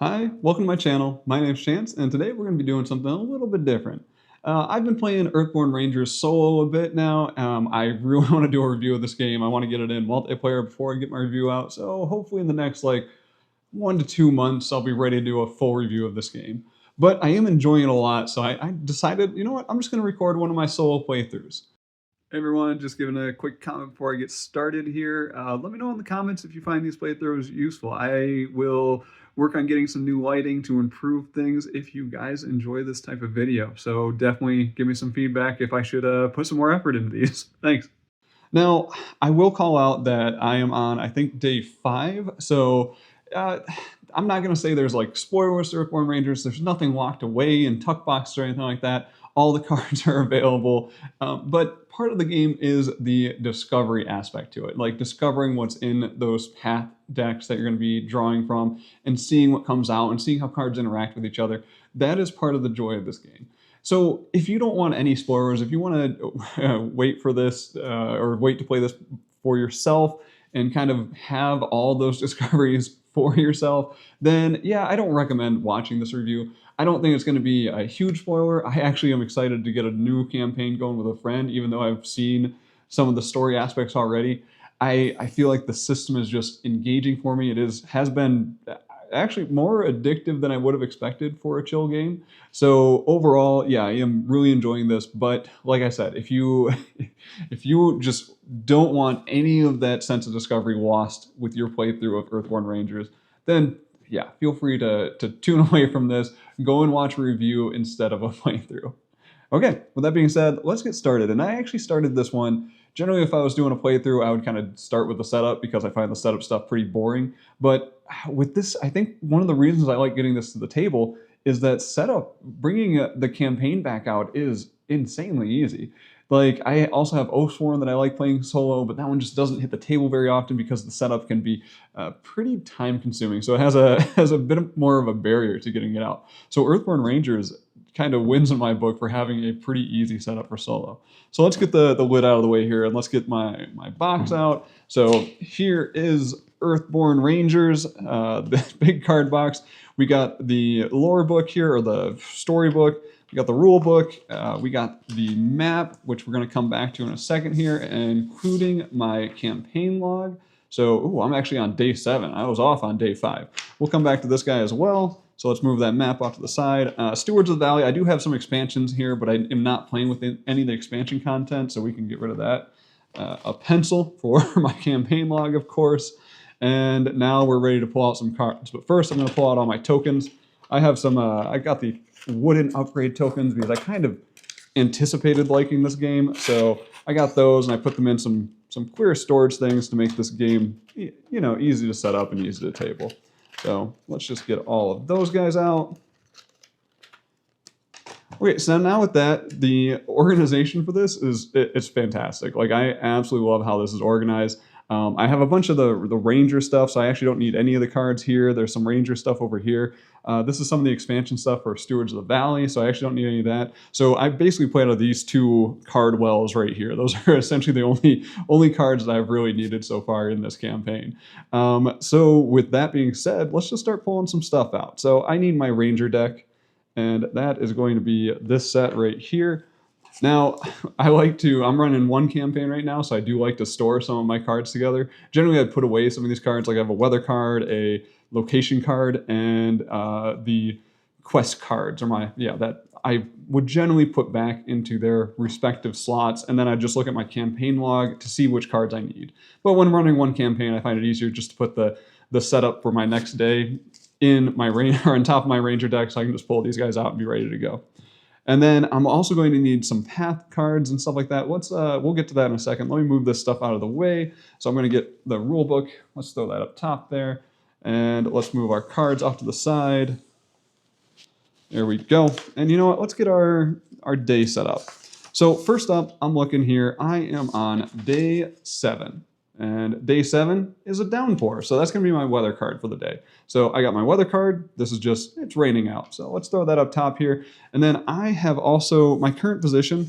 Hi, welcome to my channel. My name's Chance, and today we're going to be doing something a little bit different. I've been playing Earthborne Rangers solo a bit now. I really want to do a review of this game. I want to get it in multiplayer before I get my review out, so hopefully in the next 1 to 2 months I'll be ready to do a full review of this game. But I am enjoying it a lot, so I decided, you know what, I'm just going to record one of my solo playthroughs. Hey everyone, just giving a quick comment before I get started here. Let me know in the comments if you find these playthroughs useful. I will work on getting some new lighting to improve things if you guys enjoy this type of video. So definitely give me some feedback if I should put some more effort into these. Thanks. Now, I will call out that I am on, I think, day 5. So uh, I'm not going to say there's like spoilers to Earthborne Rangers. There's nothing locked away in tuck boxes or anything like that. All the cards are available. But part of the game is the discovery aspect to it, like discovering what's in those path decks that you're going to be drawing from and seeing what comes out and seeing how cards interact with each other. That is part of the joy of this game. So if you don't want any spoilers, if you want to wait for this or wait to play this for yourself and kind of have all those discoveries for yourself, then yeah, I don't recommend watching this review. I don't think it's going to be a huge spoiler. I actually am excited to get a new campaign going with a friend, even though I've seen some of the story aspects already. I feel like the system is just engaging for me. Has been actually more addictive than I would have expected for a chill game. So overall, yeah, I am really enjoying this. But like I said, if you if you just don't want any of that sense of discovery lost with your playthrough of Earthborne Rangers, then yeah, feel free to tune away from this. Go and watch a review instead of a playthrough. Okay, with that being said, let's get started. And I actually started this one. Generally, if I was doing a playthrough, I would kind of start with the setup because I find the setup stuff pretty boring. But with this, I think one of the reasons I like getting this to the table is that setup, bringing the campaign back out is insanely easy. Like, I also have Oathsworn that I like playing solo, but that one just doesn't hit the table very often because the setup can be pretty time consuming. So it has a, has a bit more of a barrier to getting it out. So Earthborne Rangers kind of wins in my book for having a pretty easy setup for solo. So let's get the lid out of the way here and let's get my box out. So here is Earthborne Rangers, the big card box. We got the lore book here, or the story book. We got the rule book. We got the map, which we're going to come back to in a second here, including my campaign log. So, ooh, I'm actually on day 7. I was off on day 5. We'll come back to this guy as well. So let's move that map off to the side. Stewards of the Valley, I do have some expansions here, but I am not playing with any of the expansion content, so we can get rid of that. A pencil for my campaign log, of course. And now we're ready to pull out some cards. But first, I'm going to pull out all my tokens. I have some, I got the wooden upgrade tokens because I kind of anticipated liking this game. So I got those and I put them in some clear storage things to make this game, you know, easy to set up and easy to table. So let's just get all of those guys out. Okay, so now with that, the organization for this it's fantastic. Like, I absolutely love how this is organized. I have a bunch of the Ranger stuff, so I actually don't need any of the cards here. There's some Ranger stuff over here. This is some of the expansion stuff for Stewards of the Valley, so I actually don't need any of that. So I basically play out of these 2 card wells right here. Those are essentially the only cards that I've really needed so far in this campaign. So with that being said, let's just start pulling some stuff out. So I need my Ranger deck, and that is going to be this set right here. Now, I'm running one campaign right now, so I do like to store some of my cards together. Generally, I'd put away some of these cards, like I have a weather card, a location card, and the quest cards, that I would generally put back into their respective slots, and then I just look at my campaign log to see which cards I need. But when running one campaign, I find it easier just to put the setup for my next day in my or on top of my Ranger deck, so I can just pull these guys out and be ready to go. And then I'm also going to need some path cards and stuff like that. We'll get to that in a second. Let me move this stuff out of the way. So I'm going to get the rule book. Let's throw that up top there. And let's move our cards off to the side. There we go. And you know what? Let's get our day set up. So first up, I'm looking here. I am on day 7. And day 7 is a downpour. So that's going to be my weather card for the day. So I got my weather card. This is just, it's raining out. So let's throw that up top here. And then I have also, my current position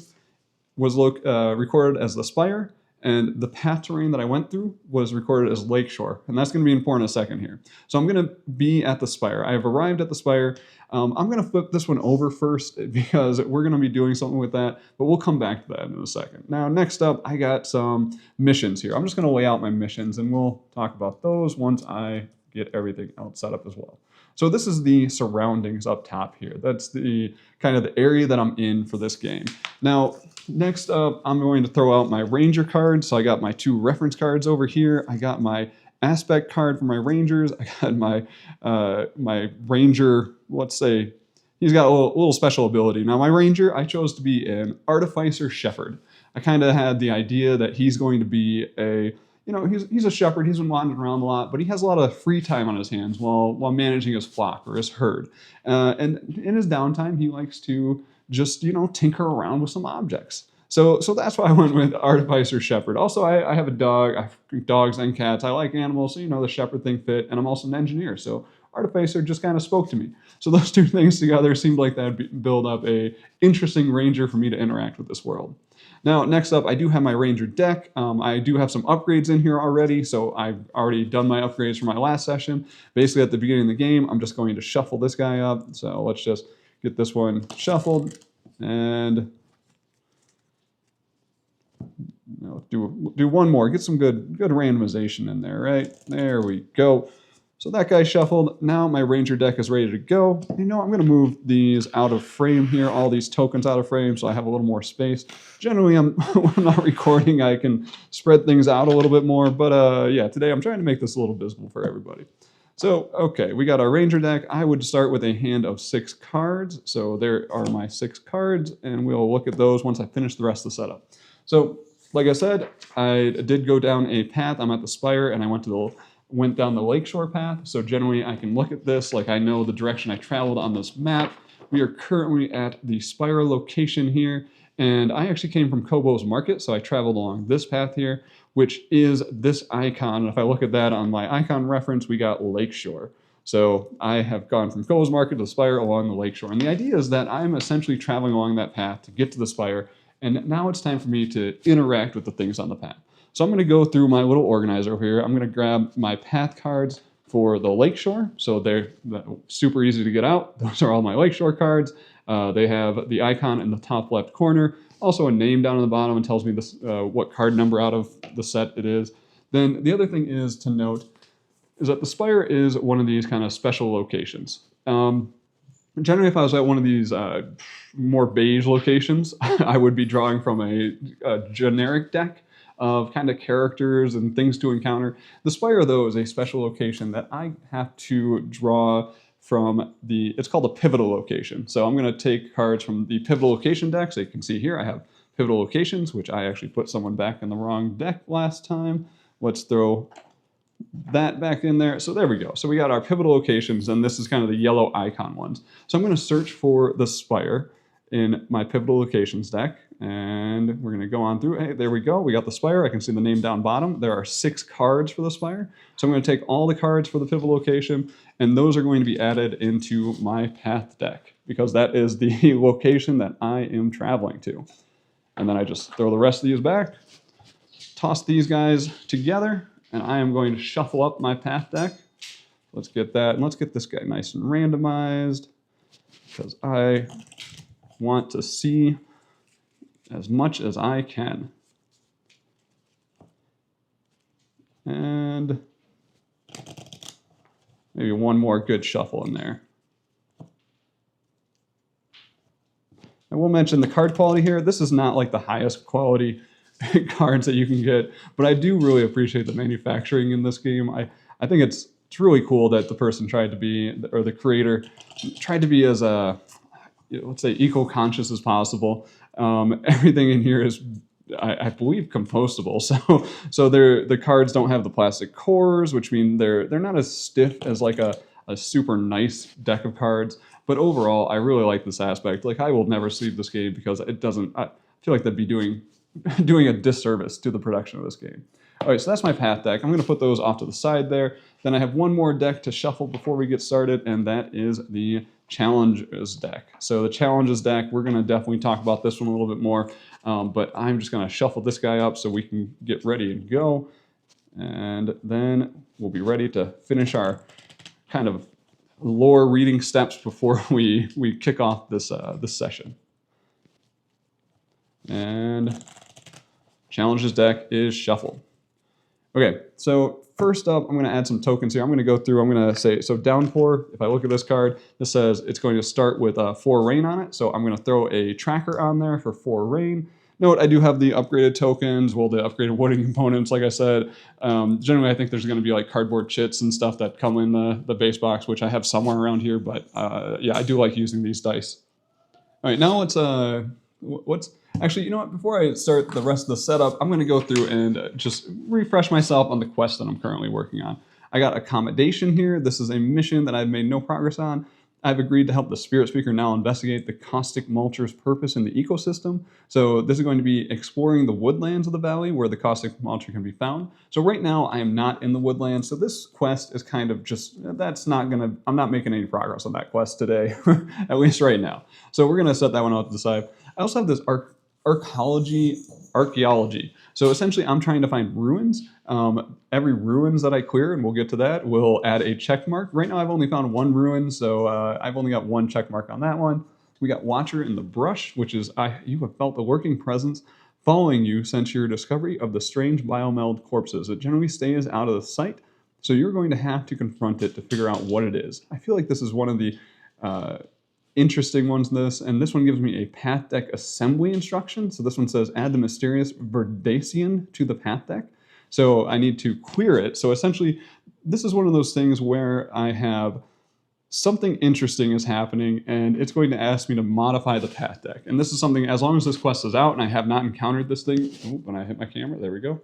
was recorded as the Spire. and the path terrain that I went through was recorded as Lakeshore, and that's going to be important in a second here. So I'm going to be at the Spire. I have arrived at the Spire. I'm going to flip this one over first because we're going to be doing something with that, but we'll come back to that in a second. Now, next up, I got some missions here. I'm just going to lay out my missions, and we'll talk about those once I get everything else set up as well. So this is the surroundings up top here. That's the kind of the area that I'm in for this game. Now, next up, I'm going to throw out my Ranger cards. So I got my 2 reference cards over here. I got my aspect card for my Rangers. I got my Ranger, let's say, he's got a little special ability. Now, my Ranger, I chose to be an Artificer Shepherd. I kind of had the idea that he's going to be a, he's a shepherd. He's been wandering around a lot, but he has a lot of free time on his hands while managing his flock or his herd. And in his downtime, he likes to just, tinker around with some objects. So that's why I went with Artificer Shepherd. Also, I have a dog. I have dogs and cats. I like animals, so the shepherd thing fit. And I'm also an engineer, so Artificer just kind of spoke to me. So those 2 things together seemed like that'd build up a interesting Ranger for me to interact with this world. Now, next up, I do have my Ranger deck. I do have some upgrades in here already, so I've already done my upgrades for my last session. Basically, at the beginning of the game, I'm just going to shuffle this guy up. So let's just get this one shuffled and do one more. Get some good randomization in there, right? There we go. So that guy shuffled. Now my Ranger deck is ready to go. I'm going to move these out of frame here, all these tokens out of frame, so I have a little more space. Generally, when I'm not recording, I can spread things out a little bit more, but yeah, today I'm trying to make this a little visible for everybody. So, okay, we got our Ranger deck. I would start with a hand of 6 cards. So there are my 6 cards, and we'll look at those once I finish the rest of the setup. So, like I said, I did go down a path. I'm at the Spire, and I went down the Lakeshore path. So generally I can look at this like I know the direction I traveled on this map. We are currently at the Spire location here, and I actually came from Kobo's Market, so I traveled along this path here, which is this icon. And if I look at that on my icon reference, we got Lakeshore. So I have gone from Kobo's Market to the Spire along the Lakeshore. And the idea is that I'm essentially traveling along that path to get to the Spire, and now it's time for me to interact with the things on the path. So I'm going to go through my little organizer over here. I'm going to grab my path cards for the Lakeshore. So they're super easy to get out. Those are all my Lakeshore cards. They have the icon in the top left corner. Also a name down on the bottom and tells me this, what card number out of the set it is. Then the other thing is to note is that the Spire is one of these kind of special locations. Generally, if I was at one of these more beige locations, I would be drawing from a generic deck of kind of characters and things to encounter. The Spire, though, is a special location that I have to draw from it's called a pivotal location. So I'm going to take cards from the pivotal location deck. So you can see here I have pivotal locations, which I actually put someone back in the wrong deck last time. Let's throw that back in there. So there we go. So we got our pivotal locations, and this is kind of the yellow icon ones. So I'm going to search for the Spire in my pivotal locations deck, and we're going to go on through. Hey, there we go. We got the Spire. I can see the name down bottom. There are 6 cards for the Spire. So I'm going to take all the cards for the pivotal location, and those are going to be added into my path deck because that is the location that I am traveling to. And then I just throw the rest of these back, toss these guys together, and I am going to shuffle up my path deck. Let's get that, and let's get this guy nice and randomized because I want to see as much as I can. And maybe one more good shuffle in there. I will mention the card quality here. This is not like the highest quality cards that you can get, but I do really appreciate the manufacturing in this game. I think it's really cool that the person tried to be, or the creator tried to be as let's say eco-conscious as possible. Everything in here is, I believe, compostable. So the cards don't have the plastic cores, which mean they're not as stiff as like a super nice deck of cards. But overall, I really like this aspect. Like, I will never sleeve this game because it doesn't. I feel like that'd be doing a disservice to the production of this game. All right, so that's my path deck. I'm going to put those off to the side there. Then I have one more deck to shuffle before we get started, and that is the Challenges deck. So the Challenges deck, we're going to definitely talk about this one a little bit more, but I'm just going to shuffle this guy up so we can get ready and go, and then we'll be ready to finish our kind of lore reading steps before we kick off this this session. And Challenges deck is shuffled. Okay, so first up, I'm going to add some tokens here. I'm going to go through, I'm going to say, so Downpour, if I look at this card, this says it's going to start with 4 rain on it. So I'm going to throw a tracker on there for 4 rain. Note, I do have the upgraded tokens, well, the upgraded wooding components, like I said. Generally, I think there's going to be like cardboard chits and stuff that come in the base box, which I have somewhere around here, but yeah, I do like using these dice. All right, now let's actually, you know what? Before I start the rest of the setup, I'm going to go through and just refresh myself on the quest that I'm currently working on. I got accommodation here. This is a mission that I've made no progress on. I've agreed to help the Spirit Speaker now investigate the caustic mulcher's purpose in the ecosystem. So this is going to be exploring the woodlands of the valley where the caustic mulcher can be found. So right now I am not in the woodlands. So this quest is kind of just, I'm not making any progress on that quest today, at least right now. So we're going to set that one out to the side. I also have this archaeology. So essentially I'm trying to find ruins. Every ruins that I clear, and we'll get to that, will add a check mark. Right now I've only found 1 ruin, so I've only got 1 check mark on that one. We got Watcher in the Brush, which is you have felt the working presence following you since your discovery of the strange biomeld corpses. It generally stays out of the sight, so you're going to have to confront it to figure out what it is. I feel like this is one of the interesting ones in this, and this one gives me a path deck assembly instruction. So this one says add the mysterious Verdacian to the path deck. So I need to clear it. So essentially, this is one of those things where I have something interesting is happening, and it's going to ask me to modify the path deck. And this is something, as long as this quest is out and I have not encountered this thing, when I hit my camera, there we go.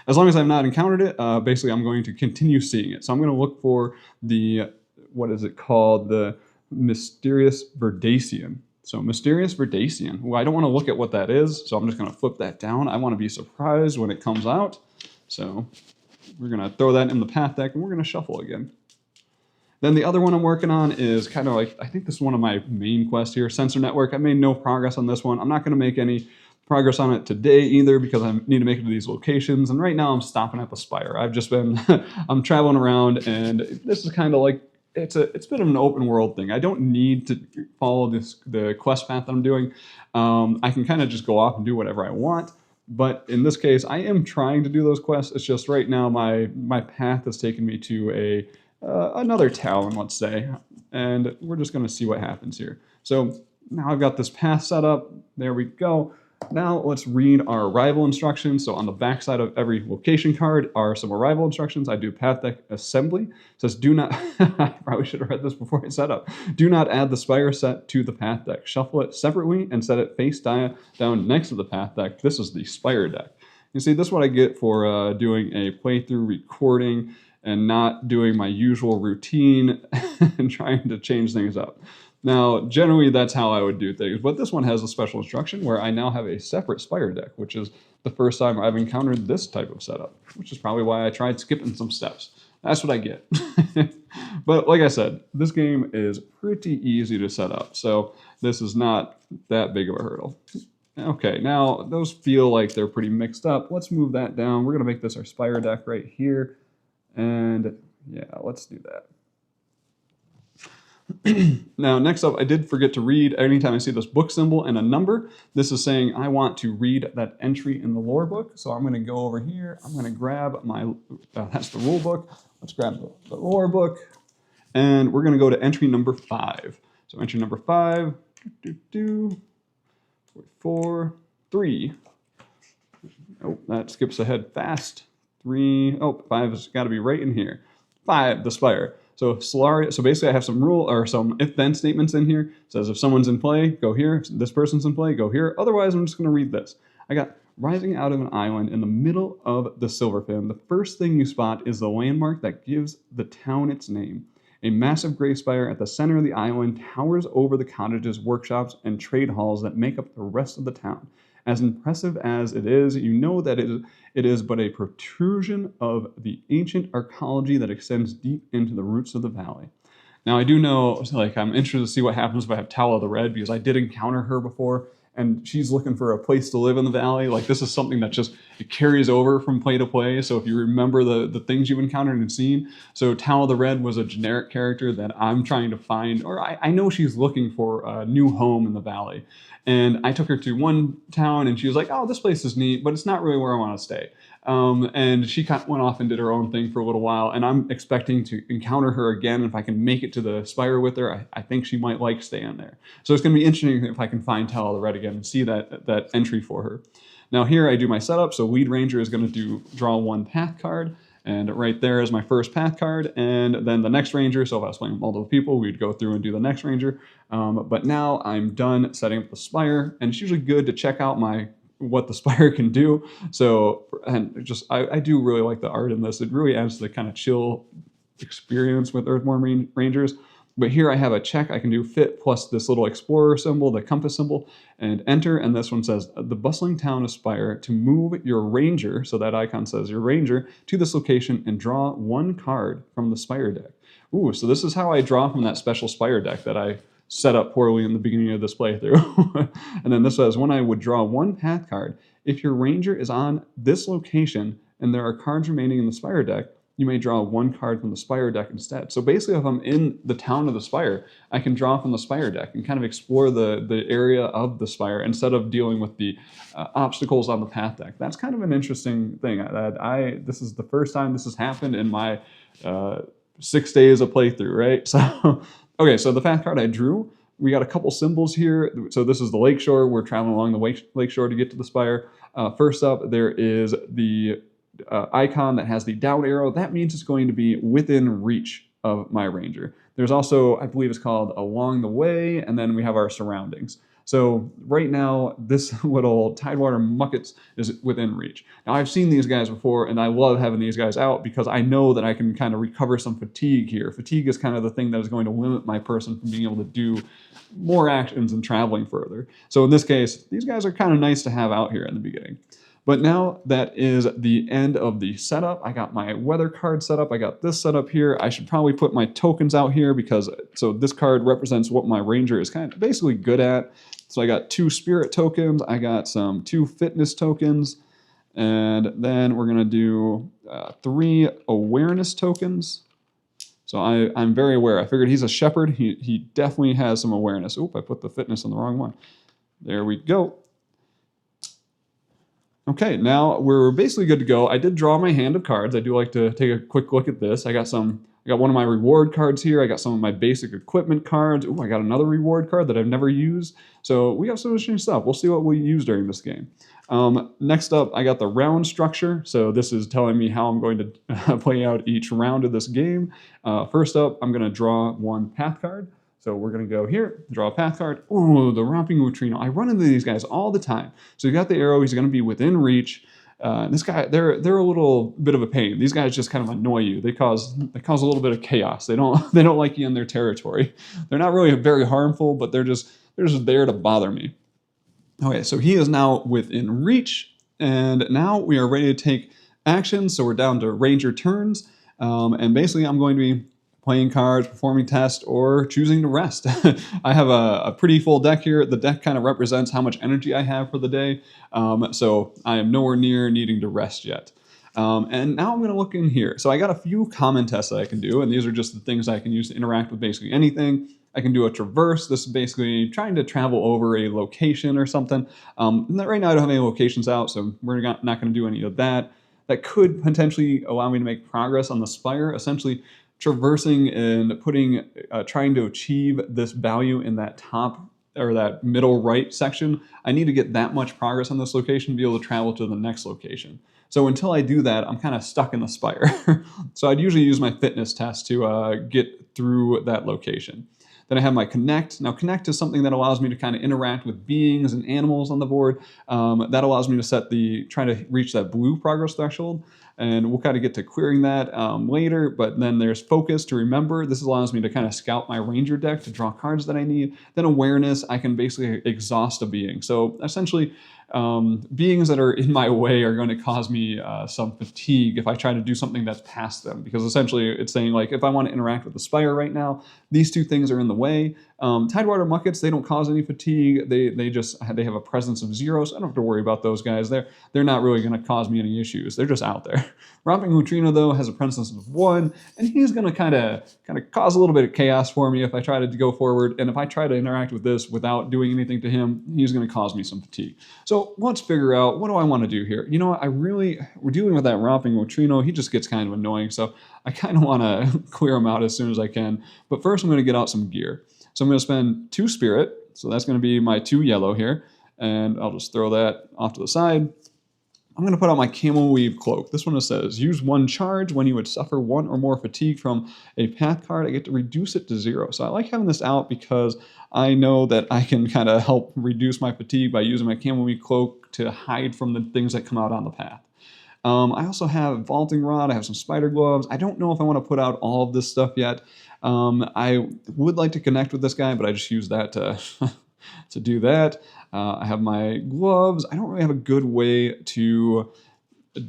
As long as I've not encountered it, basically I'm going to continue seeing it. So I'm going to look for the, what is it called? The Mysterious Verdacian. So Mysterious Verdacian. Well, I don't want to look at what that is, so I'm just going to flip that down. I want to be surprised when it comes out. So we're going to throw that in the path deck, and we're going to shuffle again. Then the other one I'm working on is kind of like, I think this is one of my main quests here, Sensor Network. I made no progress on this one. I'm not going to make any progress on it today either because I need to make it to these locations. And right now I'm stopping at the Spire. I've just been, I'm traveling around, and this is kind of like, it's a bit of an open world thing. I don't need to follow the quest path that I'm doing. I can kind of just go off and do whatever I want. But in this case, I am trying to do those quests. It's just right now my path has taken me to another town, let's say, and we're just going to see what happens here. So now I've got this path set up. There we go. Now let's read our arrival instructions. So on the back side of every location card are some arrival instructions. I do path deck assembly. It says do not, I probably should have read this before I set up. Do not add the Spire set to the path deck. Shuffle it separately and set it face down next to the path deck. This is the Spire deck. You see, this is what I get for doing a playthrough recording and not doing my usual routine and trying to change things up. Now, generally, that's how I would do things, but this one has a special instruction where I now have a separate Spire deck, which is the first time I've encountered this type of setup, which is probably why I tried skipping some steps. That's what I get. But like I said, this game is pretty easy to set up, so this is not that big of a hurdle. Okay, now those feel like they're pretty mixed up. Let's move that down. We're going to make this our Spire deck right here, and yeah, let's do that. Now, next up, I did forget to read, anytime I see this book symbol and a number, this is saying I want to read that entry in the lore book. So I'm going to go over here. I'm going to grab my, that's the rule book. Let's grab the lore book. And we're going to go to entry number 5. So entry number 5, 4, 3. Oh, that skips ahead fast. 3, oh, 5 has got to be right in here. 5, the Spire. So Solaria, so basically I have some rule or some if-then statements in here. It says if someone's in play, go here. If this person's in play, go here. Otherwise, I'm just going to read this. I got rising out of an island in the middle of the Silverfin. The first thing you spot is the landmark that gives the town its name. A massive gray spire at the center of the island towers over the cottages, workshops, and trade halls that make up the rest of the town. As impressive as it is, you know that it is but a protrusion of the ancient archaeology that extends deep into the roots of the valley. Now I do know, like, I'm interested to see what happens if I have Tala the Red, because I did encounter her before, and she's looking for a place to live in the valley. Like, this is something that just it carries over from play to play. So if you remember the things you've encountered and seen, so Tala the Red was a generic character that I'm trying to find, or I know she's looking for a new home in the valley. And I took her to one town, and she was like, "Oh, this place is neat, but it's not really where I want to stay." And she kind of went off and did her own thing for a little while. And I'm expecting to encounter her again. If I can make it to the Spire with her, I think she might like staying there. So it's going to be interesting if I can find Tala the Red again and see that entry for her. Now here I do my setup. So Lead Ranger is going to draw one path card. And right there is my first path card. And then the next Ranger, so if I was playing with multiple people, we'd go through and do the next Ranger. But now I'm done setting up the Spire. And it's usually good to check out what the Spire can do. So, and just, I do really like the art in this. It really adds to the kind of chill experience with Earthborne Rangers. But here I have a check I can do, fit plus this little explorer symbol, the compass symbol, and enter. And this one says, the bustling town of Spire, to move your ranger, so that icon says your ranger, to this location and draw one card from the Spire deck. Ooh, so this is how I draw from that special Spire deck that I set up poorly in the beginning of this playthrough. And then this says, when I would draw one path card, if your ranger is on this location and there are cards remaining in the Spire deck, you may draw one card from the Spire deck instead. So basically, if I'm in the town of the Spire, I can draw from the Spire deck and kind of explore the area of the Spire instead of dealing with the obstacles on the path deck. That's kind of an interesting thing. This is the first time this has happened in my 6 days of playthrough, right? So, okay, so the path card I drew, we got a couple symbols here. So this is the lakeshore. We're traveling along the lakeshore to get to the Spire. First up, there is the icon that has the down arrow. That means it's going to be within reach of my ranger. There's also, I believe it's called along the way, and then we have our surroundings. So right now, this little Tidewater Muckets is within reach. Now, I've seen these guys before, and I love having these guys out because I know that I can kind of recover some fatigue here. Fatigue is kind of the thing that is going to limit my person from being able to do more actions and traveling further. So in this case, these guys are kind of nice to have out here in the beginning. But now that is the end of the setup. I got my weather card set up. I got this set up here. I should probably put my tokens out here because, so this card represents what my ranger is kind of basically good at. So I got 2 spirit tokens. I got 2 fitness tokens. And then we're going to do 3 awareness tokens. So I'm very aware. I figured he's a shepherd. He definitely has some awareness. Oop, I put the fitness on the wrong one. There we go. Okay, now we're basically good to go. I did draw my hand of cards. I do like to take a quick look at this. I got one of my reward cards here. I got some of my basic equipment cards. Ooh, I got another reward card that I've never used. So we have some interesting stuff. We'll see what we use during this game. Next up, I got the round structure. So this is telling me how I'm going to play out each round of this game. First up, I'm going to draw one path card. So we're going to go here, draw a path card. Oh, the Romping Neutrino. I run into these guys all the time. So you got the arrow. He's going to be within reach. This guy, they're a little bit of a pain. These guys just kind of annoy you. They cause a little bit of chaos. They don't like you in their territory. They're not really very harmful, but they're just there to bother me. Okay, so he is now within reach, and now we are ready to take action. So we're down to Ranger turns, and basically I'm going to be playing cards, performing tests, or choosing to rest. I have a pretty full deck here. The deck kind of represents how much energy I have for the day, so I am nowhere near needing to rest yet. And now I'm going to look in here. So I got a few common tests that I can do, and these are just the things I can use to interact with basically anything. I can do a traverse. This is basically trying to travel over a location or something. Right now I don't have any locations out, so we're not going to do any of that. That could potentially allow me to make progress on the Spire, essentially traversing and trying to achieve this value in that top or that middle right section. I need to get that much progress on this location to be able to travel to the next location. So until I do that, I'm kind of stuck in the Spire. So I'd usually use my fitness test to get through that location. Then I have my Connect. Now Connect is something that allows me to kind of interact with beings and animals on the board. That allows me to try to reach that blue progress threshold. And we'll kind of get to querying that later, but then there's Focus to remember. This allows me to kind of scout my Ranger deck to draw cards that I need. Then Awareness, I can basically exhaust a being. So essentially, beings that are in my way are going to cause me some fatigue if I try to do something that's past them. Because essentially it's saying, like, if I want to interact with the spire right now, these two things are in the way. Tidewater Muckets, they don't cause any fatigue. They have a presence of 0, so I don't have to worry about those guys. They're not really going to cause me any issues. They're just out there. Romping Neutrino, though, has a presence of 1, and he's going to kind of cause a little bit of chaos for me if I try to go forward. And if I try to interact with this without doing anything to him, he's going to cause me some fatigue. So let's figure out, what do I want to do here? You know what? We're dealing with that Romping Neutrino. He just gets kind of annoying, so I kind of want to clear him out as soon as I can. But first, I'm going to get out some gear. So I'm going to spend 2 spirit. So that's going to be my 2 yellow here. And I'll just throw that off to the side. I'm going to put out my Camel Weave Cloak. This one says, use 1 charge when you would suffer 1 or more fatigue from a path card. I get to reduce it to 0. So I like having this out because I know that I can kind of help reduce my fatigue by using my Camel Weave Cloak to hide from the things that come out on the path. I also have Vaulting Rod. I have some Spider Gloves. I don't know if I want to put out all of this stuff yet. I would like to connect with this guy, but I just use that to, to do that. I have my gloves. I don't really have a good way to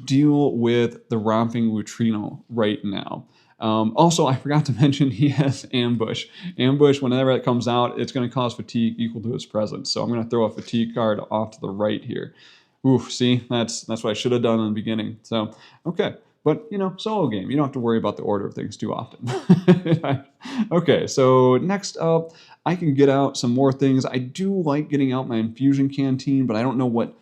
deal with the Romping Neutrino right now. Also, I forgot to mention he has Ambush. Ambush, whenever it comes out, it's going to cause fatigue equal to its presence. So I'm going to throw a fatigue card off to the right here. Oof, see, that's what I should have done in the beginning. So, okay. But, you know, solo game. You don't have to worry about the order of things too often. Okay, so next up, I can get out some more things. I do like getting out my infusion canteen, but I don't know what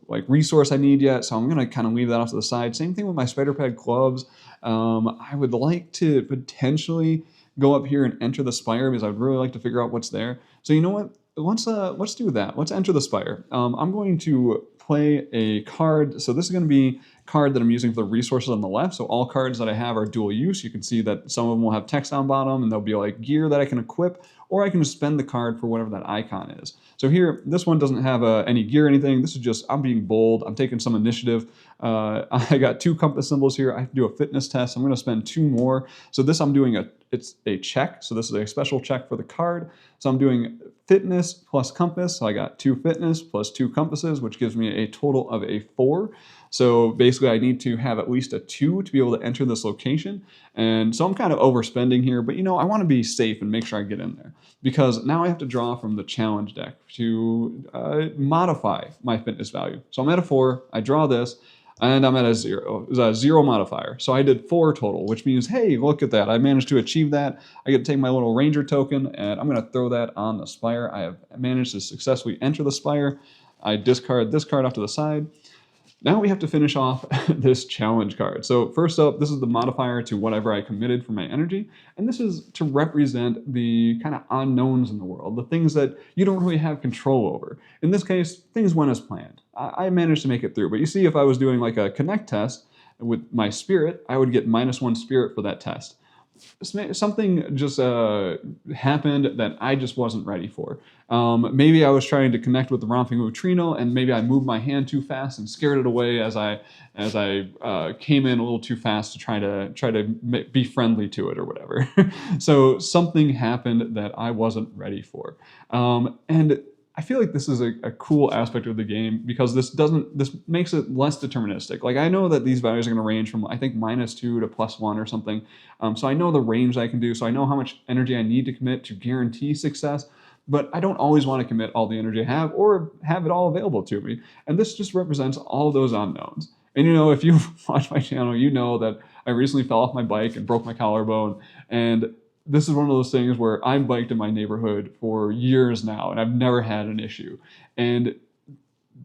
like resource I need yet, so I'm going to kind of leave that off to the side. Same thing with my Spider Pad gloves. I would like to potentially go up here and enter the spire because I would really like to figure out what's there. So you know what? Let's do that. Let's enter the spire. I'm going to play a card. So this is going to be a card that I'm using for the resources on the left. So all cards that I have are dual use. You can see that some of them will have text on bottom, and there'll be like gear that I can equip, or I can just spend the card for whatever that icon is. So here, this one doesn't have any gear or anything. This is just, I'm being bold. I'm taking some initiative. I got 2 compass symbols here. I have to do a fitness test. I'm going to spend 2 more. So this I'm doing it's a check. So this is a special check for the card. So I'm doing fitness plus compass. So I got 2 fitness plus 2 compasses, which gives me a total of a 4. So basically I need to have at least a 2 to be able to enter this location. And so I'm kind of overspending here, but you know, I want to be safe and make sure I get in there, because now I have to draw from the challenge deck to modify my fitness value. So I'm at a 4, I draw this, and I'm at a 0. It's a 0 modifier. So I did 4 total, which means, hey, look at that. I managed to achieve that. I get to take my little ranger token, and I'm going to throw that on the spire. I have managed to successfully enter the spire. I discard this card off to the side. Now we have to finish off this challenge card. So first up, this is the modifier to whatever I committed for my energy. And this is to represent the kind of unknowns in the world, the things that you don't really have control over. In this case, things went as planned. I managed to make it through. But you see, if I was doing like a connect test with my spirit, I would get -1 spirit for that test. Something just happened that I just wasn't ready for. Maybe I was trying to connect with the Romping Neutrino, and maybe I moved my hand too fast and scared it away as I came in a little too fast to try to be friendly to it or whatever. So something happened that I wasn't ready for, and I feel like this is a cool aspect of the game, because this makes it less deterministic. Like, I know that these values are going to range from, I think, -2 to +1 or something. So I know the range I can do. So I know how much energy I need to commit to guarantee success. But I don't always want to commit all the energy I have or have it all available to me. And this just represents all those unknowns. And you know, if you've watched my channel, you know that I recently fell off my bike and broke my collarbone. And this is one of those things where I've biked in my neighborhood for years now, and I've never had an issue. And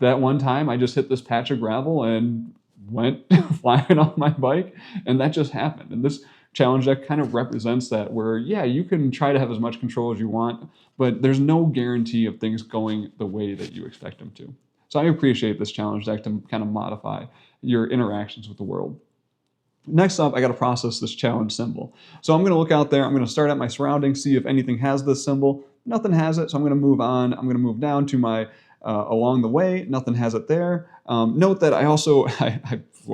that one time I just hit this patch of gravel and went flying off my bike, and that just happened. And this challenge deck kind of represents that, where, yeah, you can try to have as much control as you want, but there's no guarantee of things going the way that you expect them to. So I appreciate this challenge deck to kind of modify your interactions with the world. Next up, I got to process this challenge symbol. So I'm going to look out there. I'm going to start at my surroundings, see if anything has this symbol. Nothing has it, so I'm going to move on. I'm going to move down to my along the way. Nothing has it there. Note that I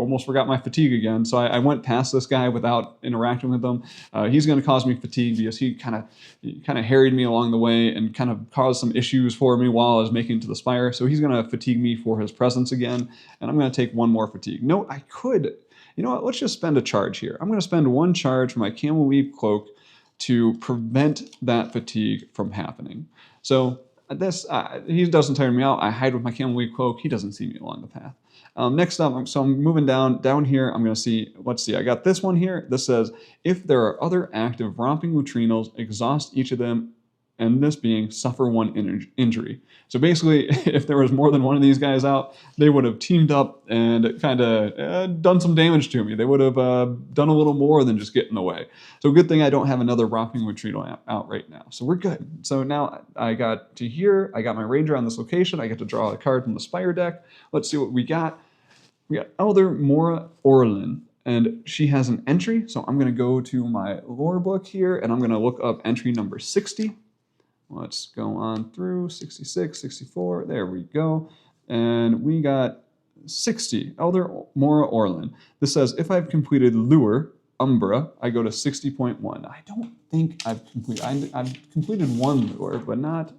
almost forgot my fatigue again. So I went past this guy without interacting with him. He's going to cause me fatigue because he kind of harried me along the way and kind of caused some issues for me while I was making it to the spire. So he's going to fatigue me for his presence again, and I'm going to take one more fatigue. Note, I could, you know what, let's just spend a charge here. I'm going to spend one charge for my camel weave cloak to prevent that fatigue from happening. So this, he doesn't tire me out. I hide with my camel weave cloak. He doesn't see me along the path. Next up, I'm moving down here. I'm going to see, let's see, I got this one here. This says, if there are other active romping neutrinos, exhaust each of them, and this being suffer one injury. So basically, if there was more than one of these guys out, they would have teamed up and kind of done some damage to me. They would have done a little more than just get in the way. So good thing I don't have another romping neutrino out right now. So we're good. So now I got to here. I got my ranger on this location. I get to draw a card from the Spire deck. Let's see what we got. We got Elder Mora Orlin, and she has an entry. So I'm going to go to my lore book here, and I'm going to look up entry number 60. Let's go on through 66, 64. There we go. And we got 60, Elder Mora Orlin. This says, if I've completed Lure, Umbra, I go to 60.1. I don't think I've completed, I've completed one Lure, but not,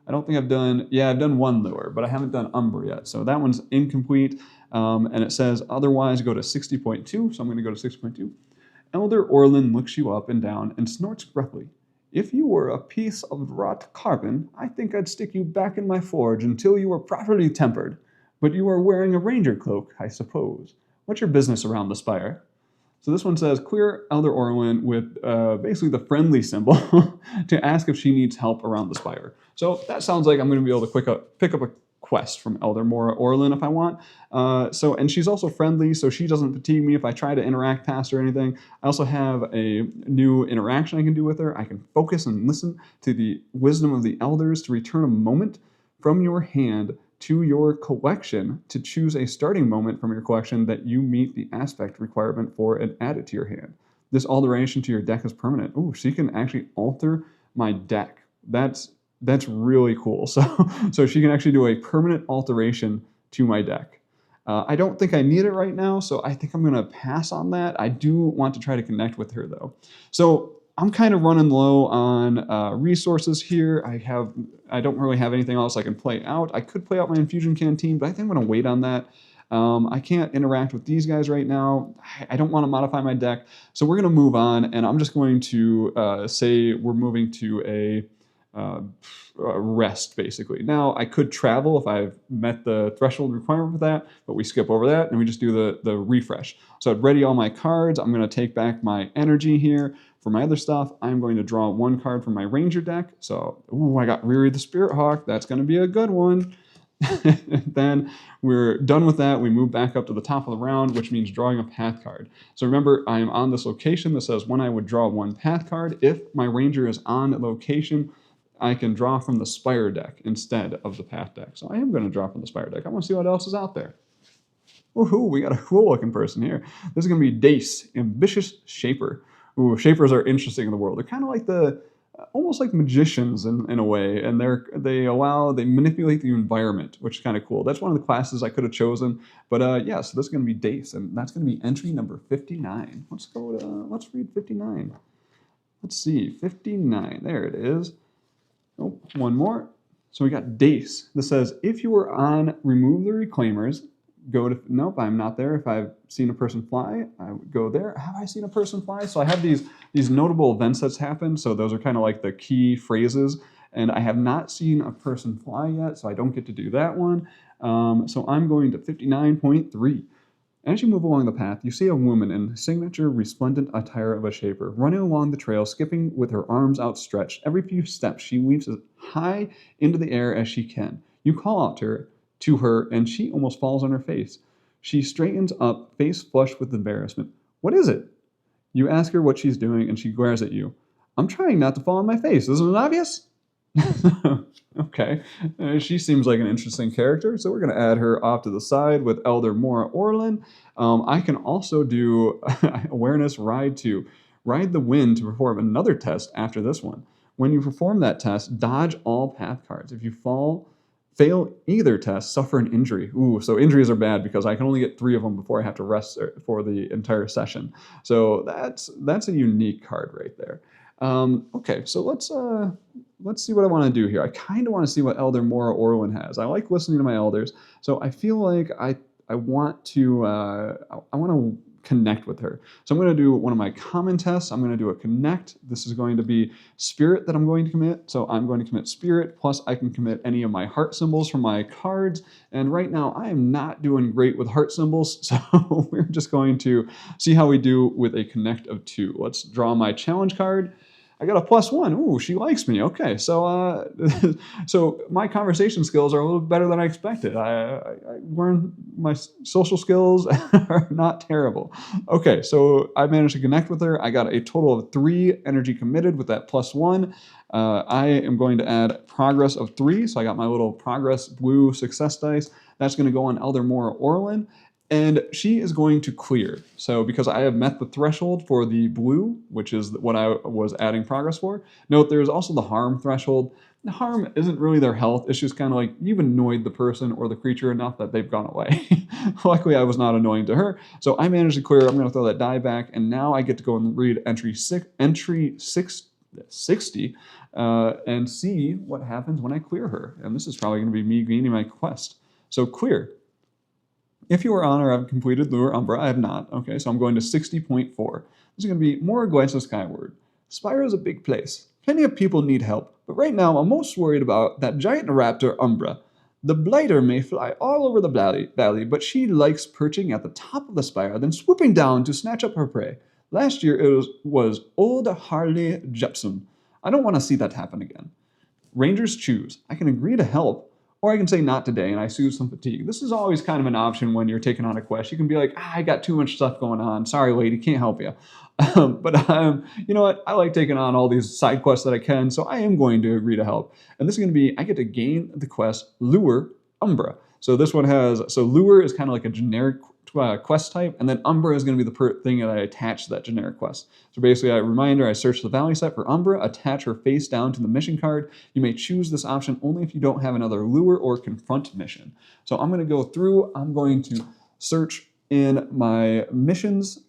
I don't think I've done, yeah, I've done one Lure, but I haven't done Umbra yet. So that one's incomplete. And it says, otherwise go to 60.2. So I'm going to go to 60.2. Elder Orlin looks you up and down and snorts gruffly. If you were a piece of wrought carbon, I think I'd stick you back in my forge until you were properly tempered. But you are wearing a ranger cloak, I suppose. What's your business around the spire? So this one says, queer Elder Orlin with basically the friendly symbol to ask if she needs help around the spire. So that sounds like I'm going to be able to pick up a quest from Elder Mora Orlin if I want. And she's also friendly, so she doesn't fatigue me if I try to interact past her or anything. I also have a new interaction I can do with her. I can focus and listen to the wisdom of the elders to return a moment from your hand to your collection to choose a starting moment from your collection that you meet the aspect requirement for and add it to your hand. This alteration to your deck is permanent. Oh, she can actually alter my deck. That's really cool. So she can actually do a permanent alteration to my deck. I don't think I need it right now, so I think I'm going to pass on that. I do want to try to connect with her, though. So I'm kind of running low on resources here. I don't really have anything else I can play out. I could play out my Infusion Canteen, but I think I'm going to wait on that. I can't interact with these guys right now. I don't want to modify my deck, so we're going to move on, and I'm just going to say we're moving to a rest, basically. Now, I could travel if I've met the threshold requirement for that, but we skip over that and we just do the refresh. So I'd ready all my cards. I'm going to take back my energy here. For my other stuff, I'm going to draw one card from my Ranger deck. So, I got Riri the Spirit Hawk. That's going to be a good one. Then we're done with that. We move back up to the top of the round, which means drawing a path card. So remember, I am on this location that says when I would draw one path card. If my Ranger is on location, I can draw from the Spire deck instead of the Path deck. So I am going to draw from the Spire deck. I want to see what else is out there. Woohoo, we got a cool looking person here. This is going to be Dace, Ambitious Shaper. Ooh, Shapers are interesting in the world. They're kind of like almost like magicians in a way, and they manipulate the environment, which is kind of cool. That's one of the classes I could have chosen, but yeah, so this is going to be Dace, and that's going to be entry number 59. Let's read 59. Let's see, 59, there it is. Oh, one more. So we got Dace. This says, if you were on Remove the Reclaimers, go to, nope, I'm not there. If I've seen a person fly, I would go there. Have I seen a person fly? So I have these notable events that's happened. So those are kind of like the key phrases. And I have not seen a person fly yet, so I don't get to do that one. So I'm going to 59.3. As you move along the path, you see a woman in signature resplendent attire of a shaper, running along the trail, skipping with her arms outstretched. Every few steps, she leaps as high into the air as she can. You call out to her, and she almost falls on her face. She straightens up, face flushed with embarrassment. What is it? You ask her what she's doing, and she glares at you. I'm trying not to fall on my face. Isn't it obvious? Okay. She seems like an interesting character, so we're going to add her off to the side with Elder Mora Orlin. I can also do Awareness Ride 2. Ride the Wind to perform another test after this one. When you perform that test, dodge all path cards. If you fall Fail either test, suffer an injury. Ooh, so injuries are bad because I can only get 3 of them before I have to rest for the entire session. So that's a unique card right there. Okay, so let's see what I want to do here. I kind of want to see what Elder Mora Orlin has. I like listening to my elders, so I feel like I want to I want to connect with her. So I'm going to do one of my common tests. I'm going to do a connect. This is going to be spirit that I'm going to commit. So I'm going to commit spirit, plus I can commit any of my heart symbols from my cards. And right now I am not doing great with heart symbols. So we're just going to see how we do with a connect of 2. Let's draw my challenge card. I got a +1. Ooh, she likes me. Okay, so so my conversation skills are a little better than I expected. I learned my social skills are not terrible. Okay, so I managed to connect with her. I got a total of 3 energy committed with that +1. I am going to add progress of 3, so I got my little progress blue success dice. That's going to go on Elder Mora Orlin. And she is going to clear. So because I have met the threshold for the blue, which is what I was adding progress for, note there's also the harm threshold. The harm isn't really their health. It's just kind of like you've annoyed the person or the creature enough that they've gone away. Luckily, I was not annoying to her. So I managed to clear. I'm going to throw that die back. And now I get to go and read entry 60 and see what happens when I clear her. And this is probably going to be me gaining my quest. So clear. If you are on or have completed Lure Umbra, I have not. Okay, so I'm going to 60.4. This is going to be more Glyza Skyward. Spyro is a big place. Plenty of people need help, but right now I'm most worried about that giant raptor Umbra. The blighter may fly all over the valley, but she likes perching at the top of the spire, then swooping down to snatch up her prey. Last year it was old Harley Jepson. I don't want to see that happen again. Rangers choose. I can agree to help, or I can say not today and I soothe some fatigue. This is always kind of an option when you're taking on a quest. You can be like, I got too much stuff going on. Sorry, lady, can't help you. You know what? I like taking on all these side quests that I can, so I am going to agree to help. And this is going to be, I get to gain the quest Lure Umbra. So this one has, so Lure is kind of like a generic quest type, and then Umbra is going to be the thing that I attach to that generic quest. So basically, a reminder, I search the valley set for Umbra, attach her face down to the mission card. You may choose this option only if you don't have another Lure or Confront mission. So I'm going to go through, I'm going to search in my missions,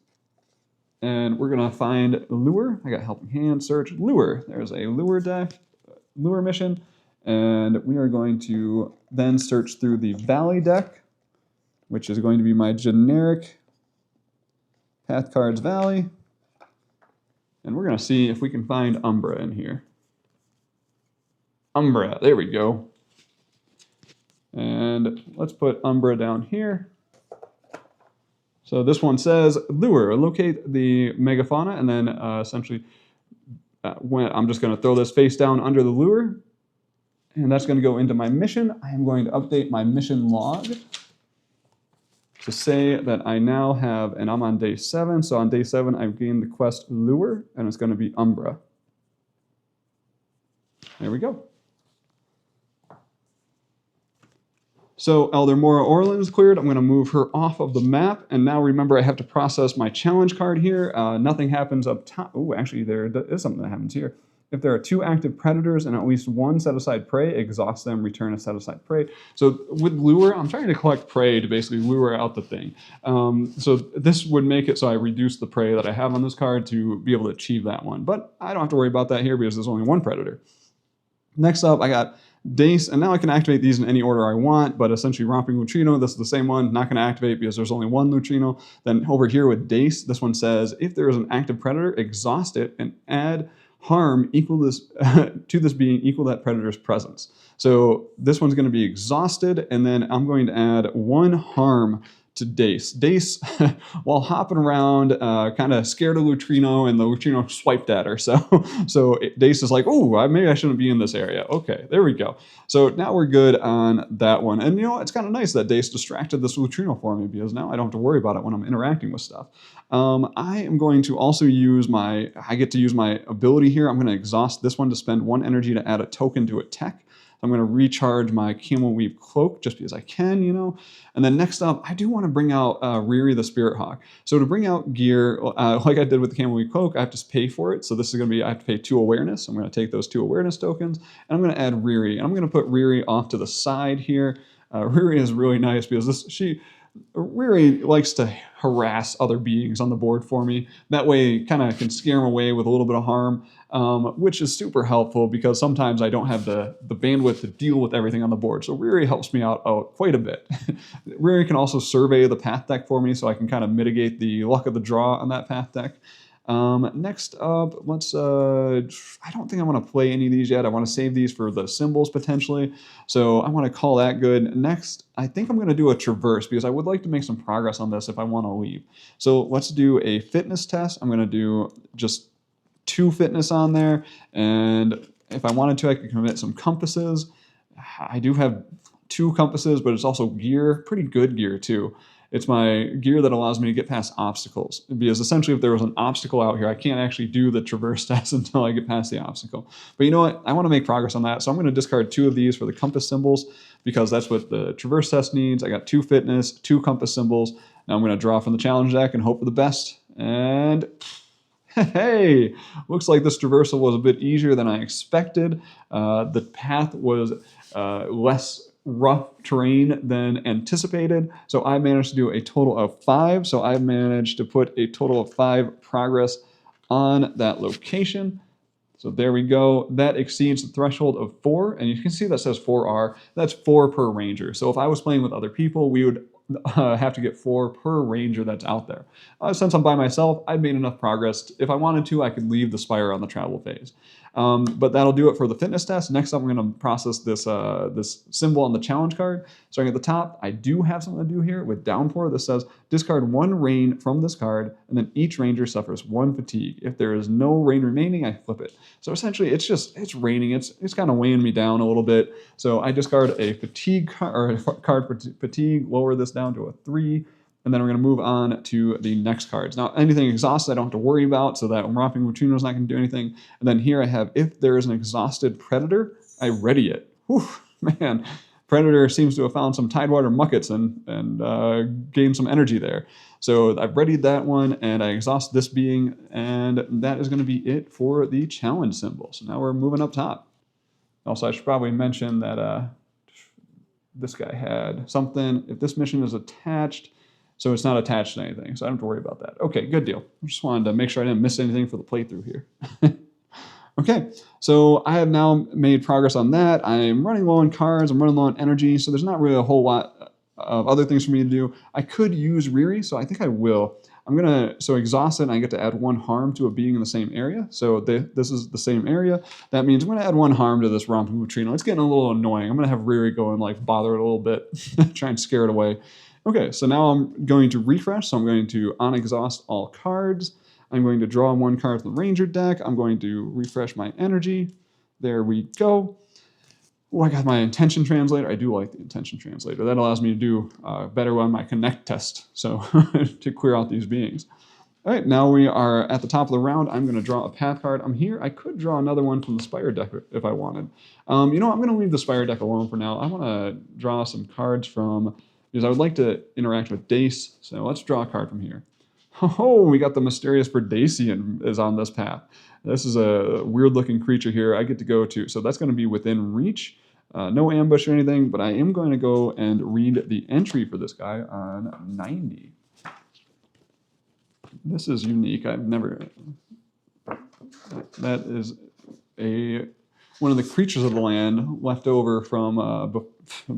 and we're going to find Lure. I got Helping Hand, search, Lure. There's a Lure deck, Lure mission, and we are going to then search through the Valley deck, which is going to be my generic Path Cards Valley. And we're going to see if we can find Umbra in here. Umbra, there we go. And let's put Umbra down here. So this one says, Lure, locate the megafauna, and then essentially when I'm just going to throw this face down under the lure, and that's going to go into my mission. I am going to update my mission log to say that I now have, and I'm on day 7, so on day 7 I've gained the quest Lure, and it's going to be Umbra. There we go. So Elder Mora Orlin is cleared. I'm going to move her off of the map, and now remember I have to process my challenge card here. Nothing happens up top. Oh, actually there is something that happens here. If there are 2 active predators and at least 1 set-aside prey, exhaust them, return a set-aside prey. So with Lure, I'm trying to collect prey to basically lure out the thing. So this would make it so I reduce the prey that I have on this card to be able to achieve that one. But I don't have to worry about that here because there's only 1 predator. Next up, I got Dace, and now I can activate these in any order I want, but essentially Romping Luchino, this is the same one, not going to activate because there's only 1 Luchino. Then over here with Dace, this one says, if there is an active predator, exhaust it and add harm equal this to this being equal that predator's presence. So this one's going to be exhausted, and then I'm going to add 1 harm to Dace. Dace, while hopping around, kind of scared of Lutrino, and the Lutrino swiped at her. So Dace is like, oh, maybe I shouldn't be in this area. Okay, there we go. So now we're good on that one. And you know, it's kind of nice that Dace distracted this Lutrino for me, because now I don't have to worry about it when I'm interacting with stuff. I am going to also use I get to use my ability here. I'm going to exhaust this one to spend 1 energy to add a token to a tech. I'm going to recharge my camel weave cloak just because I can, you know. And then next up, I do want to bring out Riri the Spirit Hawk. So to bring out gear, like I did with the camel weave cloak, I have to pay for it. So this is going to be, I have to pay 2 awareness. I'm going to take those 2 awareness tokens, and I'm going to add Riri. And I'm going to put Riri off to the side here. Riri is really nice because Riri likes to harass other beings on the board for me. That way, kind of can scare them away with a little bit of harm, which is super helpful because sometimes I don't have the bandwidth to deal with everything on the board. So Riri helps me out quite a bit. Riri can also survey the path deck for me, so I can kind of mitigate the luck of the draw on that path deck. Next up, I don't think I want to play any of these yet. I want to save these for the symbols potentially. So I want to call that good. Next, I think I'm going to do a traverse because I would like to make some progress on this if I want to leave. So let's do a fitness test. I'm going to do just 2 fitness on there. And if I wanted to, I could commit some compasses. I do have 2 compasses, but it's also gear, pretty good gear too. It's my gear that allows me to get past obstacles. Because essentially, if there was an obstacle out here, I can't actually do the traverse test until I get past the obstacle. But you know what? I want to make progress on that. So I'm going to discard 2 of these for the compass symbols because that's what the traverse test needs. I got 2 fitness, 2 compass symbols. Now I'm going to draw from the challenge deck and hope for the best. And hey, looks like this traversal was a bit easier than I expected. The path was less rough terrain than anticipated. So I managed to do a total of 5. So I managed to put a total of 5 progress on that location. So there we go. That exceeds the threshold of 4. And you can see that says 4R. That's 4 per ranger. So if I was playing with other people, we would have to get 4 per ranger that's out there. Since I'm by myself, I've made enough progress. If I wanted to, I could leave the Spire on the travel phase. But that'll do it for the fitness test. Next up, I'm going to process this symbol on the challenge card. Starting at the top, I do have something to do here with Downpour. This says, discard 1 rain from this card, and then each ranger suffers 1 fatigue. If there is no rain remaining, I flip it. So essentially, it's raining. It's kind of weighing me down a little bit. So I discard a fatigue card for fatigue, lower this down to a 3. And then we're going to move on to the next cards. Now, anything exhausted, I don't have to worry about, so that Romping Neutrino is not going to do anything. And then here I have, if there is an exhausted predator, I ready it. Whew, man, Predator seems to have found some Tidewater muckets and gained some energy there. So I've readied that one, and I exhaust this being, and that is going to be it for the challenge symbol. So now we're moving up top. Also, I should probably mention that this guy had something. If this mission is attached, so it's not attached to anything, so I don't have to worry about that. Okay, good deal. I just wanted to make sure I didn't miss anything for the playthrough here. Okay, so I have now made progress on that. I'm running low on cards, I'm running low on energy, so there's not really a whole lot of other things for me to do. I could use Riri, so I think I will. So exhaust it, and I get to add 1 harm to a being in the same area. So this is the same area. That means I'm going to add 1 harm to this Romping Neutrino. It's getting a little annoying. I'm going to have Riri go and like bother it a little bit, try and scare it away. Okay, so now I'm going to refresh. So I'm going to unexhaust all cards. I'm going to draw 1 card from the Ranger deck. I'm going to refresh my energy. There we go. Oh, I got my intention translator. I do like the intention translator. That allows me to do better on my connect test, so to clear out these beings. All right, now we are at the top of the round. I'm going to draw a path card. I'm here. I could draw another one from the Spire deck if I wanted. You know, I'm going to leave the Spire deck alone for now. I want to draw some cards from, because I would like to interact with Dace. So let's draw a card from here. Oh, we got the Mysterious Verdacian is on this path. This is a weird-looking creature here I get to go to. So that's going to be within reach. No ambush or anything, but I am going to go and read the entry for this guy on 90. This is unique. I've never... That is one of the creatures of the land left over from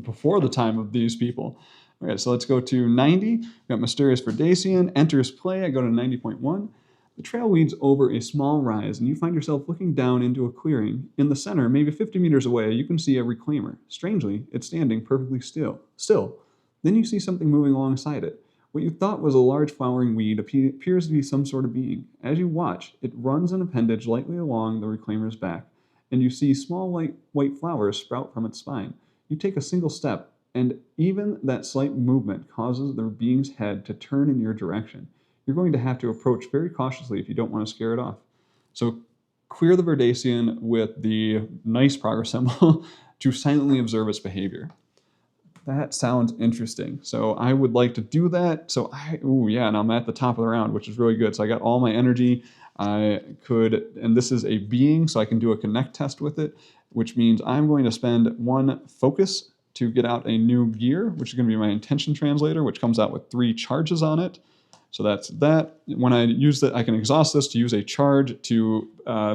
before the time of these people. Okay, so let's go to 90. We've got Mysterious Verdacian, enters play. I go to 90.1. The trail leads over a small rise, and you find yourself looking down into a clearing. In the center, maybe 50 meters away, you can see a reclaimer. Strangely, it's standing perfectly still. Then you see something moving alongside it. What you thought was a large flowering weed appears to be some sort of being. As you watch, it runs an appendage lightly along the reclaimer's back, and you see small white flowers sprout from its spine. You take a single step, and even that slight movement causes the being's head to turn in your direction. You're going to have to approach very cautiously if you don't want to scare it off. So clear the Verdacian with the nice progress symbol. to silently observe its behavior. That sounds interesting. So I would like to do that. Oh yeah, and I'm at the top of the round, which is really good. So I got all my energy. I could, and this is a being, so I can do a connect test with it, which means I'm going to spend 1 focus to get out a new gear, which is going to be my intention translator, which comes out with 3 charges on it. So that's that. When I use that, I can exhaust this to use a charge to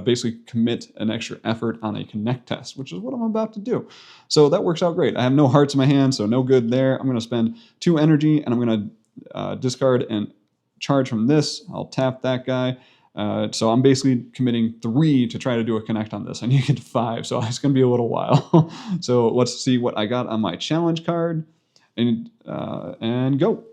basically commit an extra effort on a connect test, which is what I'm about to do. So that works out great. I have no hearts in my hand, so no good there. I'm going to spend 2 energy, and I'm going to discard and charge from this. I'll tap that guy. So I'm basically committing 3 to try to do a connect on this. I need to get to 5, so it's going to be a little while. So let's see what I got on my challenge card, and go.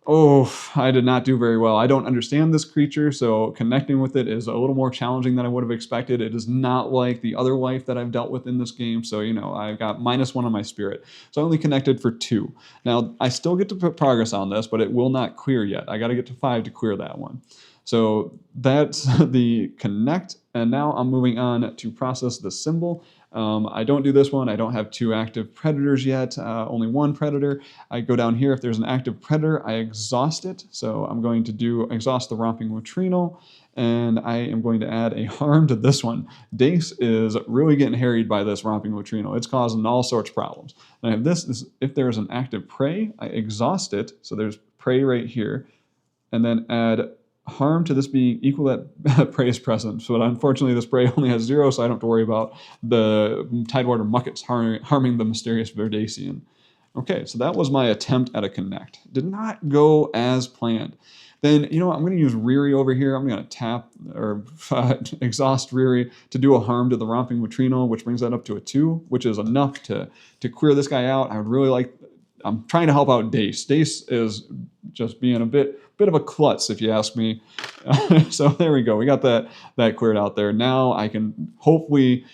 Oh, I did not do very well. I don't understand this creature, so connecting with it is a little more challenging than I would have expected. It is not like the other life that I've dealt with in this game, so, I got -1 on my spirit. So I only connected for 2. Now, I still get to put progress on this, but it will not clear yet. I got to get to 5 to clear that one. So that's the connect, and now I'm moving on to process the symbol. I don't do this one. I don't have 2 active predators yet, only 1 predator. I go down here. If there's an active predator, I exhaust it. So I'm going to exhaust the romping latrino, and I am going to add a harm to this one. Dace is really getting harried by this romping latrino. It's causing all sorts of problems. And I have this, if there's an active prey, I exhaust it. So there's prey right here, and then add harm to this being equal that prey is present. So unfortunately, this prey only has 0, so I don't have to worry about the Tidewater Muckets harming the mysterious Verdacian. Okay, so that was my attempt at a connect. Did not go as planned. Then, I'm going to use Riri over here. I'm going to tap or exhaust Riri to do a harm to the Romping Latrino, which brings that up to a 2, which is enough to clear this guy out. I would really like... I'm trying to help out Dace. Dace is just being a bit of a klutz, if you ask me. So there we go. We got that cleared out there. Now I can hopefully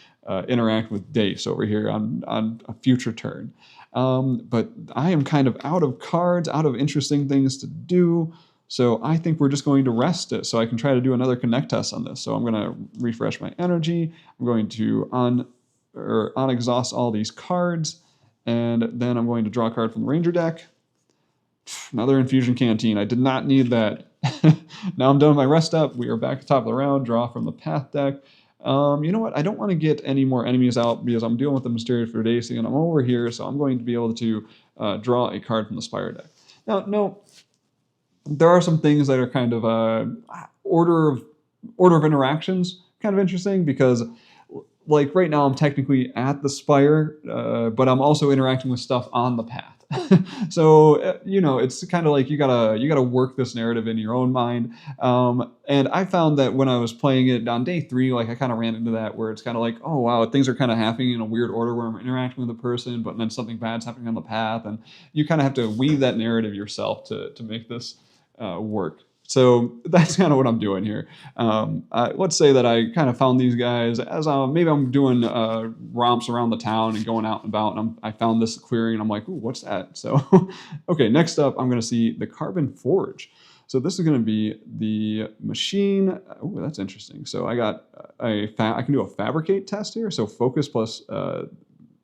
interact with Dace over here on a future turn. But I am kind of out of cards, out of interesting things to do. So I think we're just going to rest it so I can try to do another connect test on this. So I'm going to refresh my energy. I'm going to unexhaust all these cards. And then I'm going to draw a card from the Ranger deck. Another Infusion Canteen. I did not need that. Now I'm done with my rest up. We are back at the top of the round. Draw from the Path deck. You know what? I don't want to get any more enemies out because I'm dealing with the Mysterious Verdacian, and I'm over here, so I'm going to be able to draw a card from the Spire deck. Now, no, there are some things that are kind of order of interactions, kind of interesting, because like right now I'm technically at the Spire, but I'm also interacting with stuff on the path. So it's kind of like you gotta work this narrative in your own mind. And I found that when I was playing it on day 3, like I kind of ran into that where it's kind of like, oh wow, things are kind of happening in a weird order where I'm interacting with a person, but then something bad's happening on the path, and you kind of have to weave that narrative yourself to make this work. So that's kind of what I'm doing here. Let's say that I kind of found these guys as maybe I'm doing romps around the town and going out and about, and I found this clearing, and I'm like, ooh, what's that? So, okay, next up, I'm going to see the Carbon Forge. So this is going to be the machine. Oh, that's interesting. So I got I can do a fabricate test here. So focus plus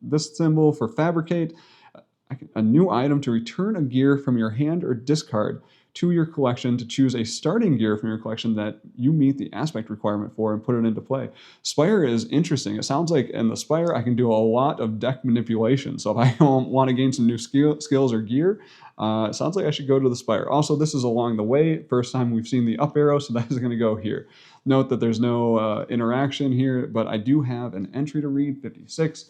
this symbol for fabricate. A new item to return a gear from your hand or discard to your collection to choose a starting gear from your collection that you meet the aspect requirement for and put it into play. Spire is interesting. It sounds like in the Spire I can do a lot of deck manipulation. So if I want to gain some new skills or gear, it sounds like I should go to the Spire. Also, this is along the way. First time we've seen the up arrow, so that is going to go here. Note that there's no interaction here, but I do have an entry to read, 56.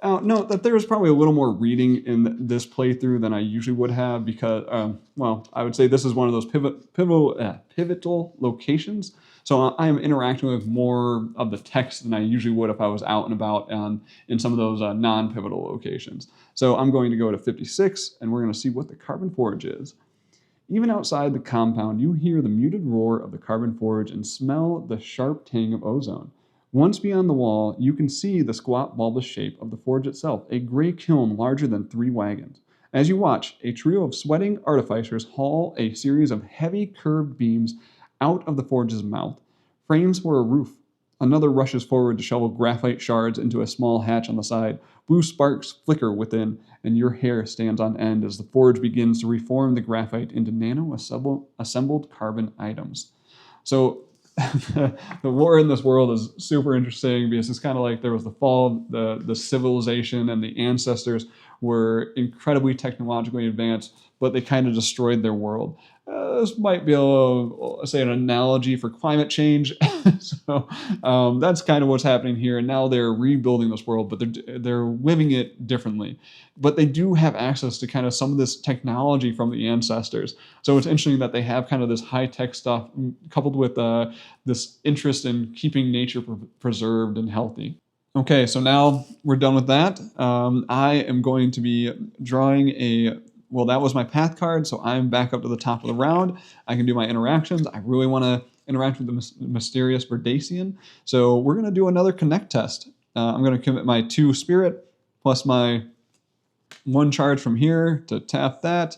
Note that there was probably a little more reading in this playthrough than I usually would have because, well, I would say this is one of those pivotal locations. So I am interacting with more of the text than I usually would if I was out and about in some of those non-pivotal locations. So I'm going to go to 56, and we're going to see what the Carbon Forge is. Even outside the compound, you hear the muted roar of the Carbon Forge and smell the sharp tang of ozone. Once beyond the wall, you can see the squat bulbous shape of the forge itself, a gray kiln larger than 3 wagons. As you watch, a trio of sweating artificers haul a series of heavy curved beams out of the forge's mouth, frames for a roof. Another rushes forward to shovel graphite shards into a small hatch on the side. Blue sparks flicker within, and your hair stands on end as the forge begins to reform the graphite into nano-assembled carbon items. So the war in this world is super interesting because it's kind of like there was the fall of the civilization, and the ancestors were incredibly technologically advanced, but they kind of destroyed their world. This might be say, an analogy for climate change. So that's kind of what's happening here. And now they're rebuilding this world, but they're living it differently. But they do have access to kind of some of this technology from the ancestors. So it's interesting that they have kind of this high-tech stuff coupled with this interest in keeping nature preserved and healthy. Okay, so now we're done with that. I am going to be drawing well, that was my path card, so I'm back up to the top of the round. I can do my interactions. I really want to interact with the mysterious Verdacian. So we're going to do another connect test. I'm going to commit my 2 spirit plus my 1 charge from here to tap that.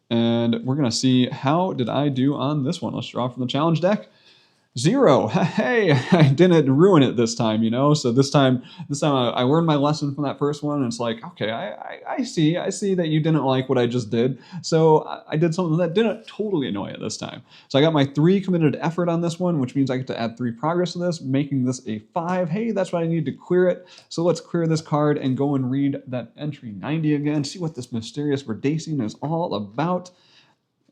And we're going to see how did I do on this one. Let's draw from the challenge deck. 0. Hey, I didn't ruin it this time, you know? So this time I learned my lesson from that first one, and it's like, okay, I see that you didn't like what I just did. So I did something that didn't totally annoy it this time. So I got my 3 committed effort on this one, which means I get to add 3 progress to this, making this a 5. Hey, that's what I need to clear it. So let's clear this card and go and read that entry 90 again, see what this mysterious Verdacian is all about.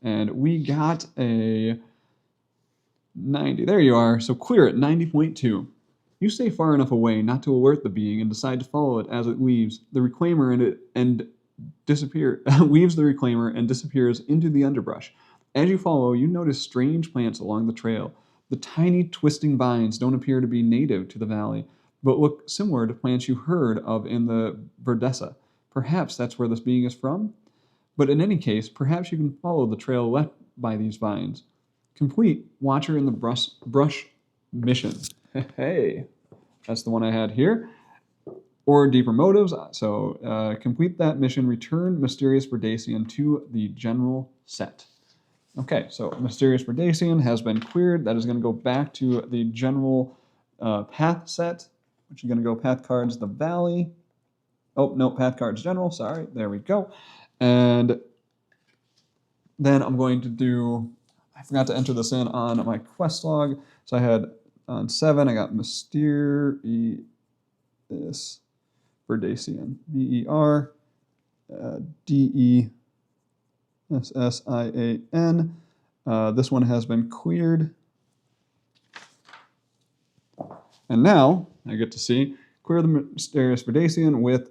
And we got a 90. There you are. So clear it, 90.2. You stay far enough away not to alert the being and decide to follow it as it leaves the reclaimer and leaves the reclaimer and disappears into the underbrush. As you follow, you notice strange plants along the trail. The tiny twisting vines don't appear to be native to the valley, but look similar to plants you heard of in the Verdessa. Perhaps that's where this being is from? But in any case, perhaps you can follow the trail left by these vines. Complete Watcher in the Brush mission. Hey, that's the one I had here. Or deeper motives. So complete that mission. Return Mysterious Verdacian to the general set. Okay, so Mysterious Verdacian has been cleared. That is going to go back to the general path set, which is going to go path cards the valley. Oh, no, path cards general. Sorry, there we go. And then I'm going to do... I forgot to enter this in on my quest log. So I had on 7, I got Mysterious Verdacian. Verdacian. This one has been cleared. And now I get to see clear the Mysterious Verdacian with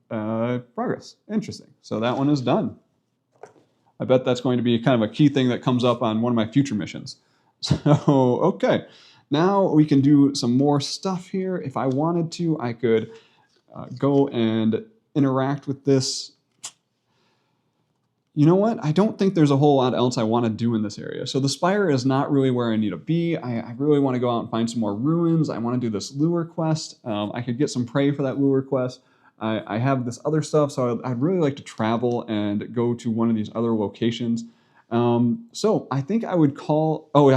progress. Interesting. So that one is done. I bet that's going to be kind of a key thing that comes up on one of my future missions. So, okay. Now we can do some more stuff here. If I wanted to, I could go and interact with this. You know what? I don't think there's a whole lot else I want to do in this area. So the spire is not really where I need to be. I really want to go out and find some more ruins. I want to do this lure quest. I could get some prey for that lure quest. I have this other stuff, so I'd really like to travel and go to one of these other locations. So I think I would call... Oh, I